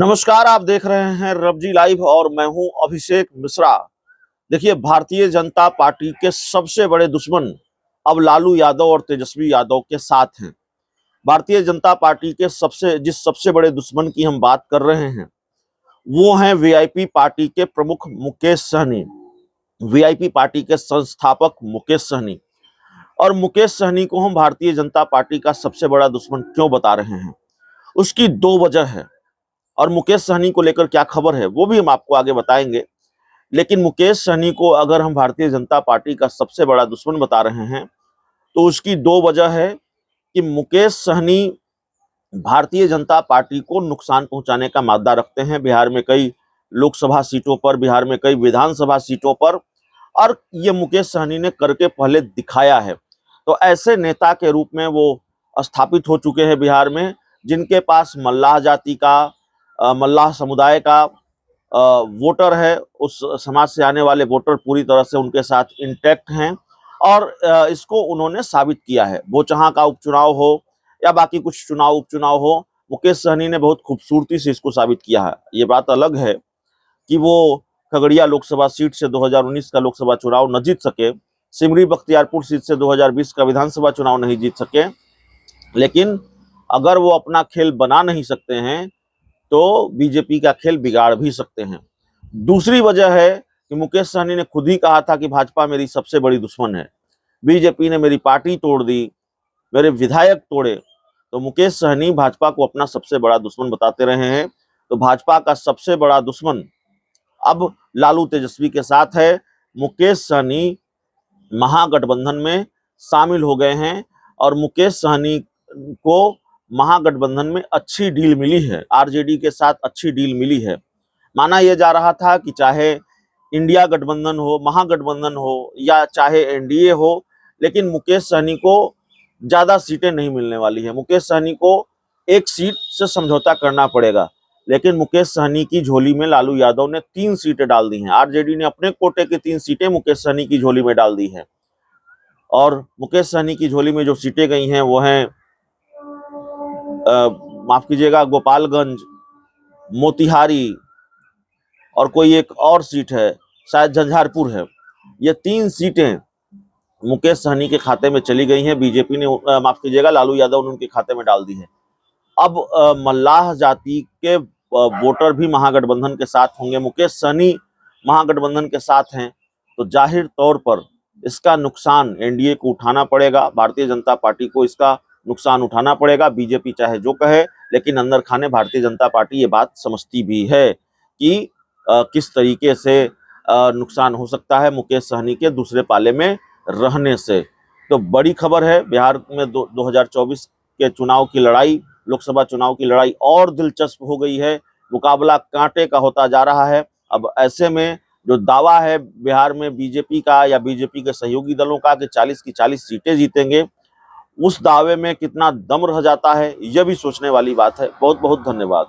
नमस्कार, आप देख रहे हैं रबजी लाइव और मैं हूं अभिषेक मिश्रा। देखिए, भारतीय जनता पार्टी के सबसे बड़े दुश्मन अब लालू यादव और तेजस्वी यादव के साथ हैं। भारतीय जनता पार्टी के सबसे बड़े दुश्मन की हम बात कर रहे हैं, वो हैं वीआईपी पार्टी के प्रमुख मुकेश सहनी, वीआईपी पार्टी के संस्थापक मुकेश सहनी। और मुकेश सहनी को हम भारतीय जनता पार्टी का सबसे बड़ा दुश्मन क्यों बता रहे हैं, उसकी दो वजह है। और मुकेश सहनी को लेकर क्या खबर है वो भी हम आपको आगे बताएंगे। लेकिन मुकेश सहनी को अगर हम भारतीय जनता पार्टी का सबसे बड़ा दुश्मन बता रहे हैं तो उसकी दो वजह है कि मुकेश सहनी भारतीय जनता पार्टी को नुकसान पहुंचाने का मादा रखते हैं। बिहार में कई लोकसभा सीटों पर, बिहार में कई विधानसभा सीटों पर, और ये मुकेश सहनी ने करके पहले दिखाया है। तो ऐसे नेता के रूप में वो स्थापित हो चुके हैं बिहार में, जिनके पास मल्लाह जाति का, मल्लाह समुदाय का वोटर है। उस समाज से आने वाले वोटर पूरी तरह से उनके साथ इंटैक्ट हैं और इसको उन्होंने साबित किया है। बोचहां का उपचुनाव हो या बाकी कुछ चुनाव उपचुनाव हो, मुकेश सहनी ने बहुत खूबसूरती से इसको साबित किया है। ये बात अलग है कि वो खगड़िया लोकसभा सीट से 2019 का लोकसभा चुनाव न जीत सके, सिमरी बख्तियारपुर सीट से 2020 का विधानसभा चुनाव नहीं जीत सके, लेकिन अगर वो अपना खेल बना नहीं सकते हैं तो बीजेपी का खेल बिगाड़ भी सकते हैं। दूसरी वजह है कि मुकेश सहनी ने खुद ही कहा था कि भाजपा मेरी सबसे बड़ी दुश्मन है, बीजेपी ने मेरी पार्टी तोड़ दी, मेरे विधायक तोड़े। तो मुकेश सहनी भाजपा को अपना सबसे बड़ा दुश्मन बताते रहे हैं। तो भाजपा का सबसे बड़ा दुश्मन अब लालू तेजस्वी के साथ है। मुकेश सहनी महागठबंधन में शामिल हो गए हैं और मुकेश सहनी को महागठबंधन में अच्छी डील मिली है, आरजेडी के साथ अच्छी डील मिली है। माना यह जा रहा था कि चाहे इंडिया गठबंधन हो, महागठबंधन हो या चाहे एनडीए हो, लेकिन मुकेश सहनी को ज्यादा सीटें नहीं मिलने वाली है। मुकेश सहनी को एक सीट से समझौता करना पड़ेगा। लेकिन मुकेश सहनी की झोली में लालू यादव ने 3 सीटें डाल दी हैं। आरजेडी ने अपने कोटे की 3 सीटें मुकेश सहनी की झोली में डाल दी है। और मुकेश सहनी की झोली में जो सीटें गई हैं वो हैं, माफ कीजिएगा, गोपालगंज, मोतिहारी और कोई एक और सीट है, शायद झंझारपुर है। ये 3 सीटें मुकेश सहनी के खाते में चली गई हैं। बीजेपी ने, माफ कीजिएगा, लालू यादव ने उनके खाते में डाल दी है। अब मल्लाह जाति के वोटर भी महागठबंधन के साथ होंगे। मुकेश सहनी महागठबंधन के साथ हैं, तो जाहिर तौर पर इसका नुकसान एनडीए को उठाना पड़ेगा, भारतीय जनता पार्टी को इसका नुकसान उठाना पड़ेगा। बीजेपी चाहे जो कहे, लेकिन अंदर खाने भारतीय जनता पार्टी ये बात समझती भी है कि किस तरीके से नुकसान हो सकता है मुकेश सहनी के दूसरे पाले में रहने से। तो बड़ी खबर है, बिहार में 2024 के चुनाव की लड़ाई, लोकसभा चुनाव की लड़ाई और दिलचस्प हो गई है। मुकाबला कांटे का होता जा रहा है। अब ऐसे में जो दावा है बिहार में बीजेपी का या बीजेपी के सहयोगी दलों का कि 40 की 40 सीटें जीतेंगे, उस दावे में कितना दम रह जाता है, यह भी सोचने वाली बात है। बहुत बहुत धन्यवाद।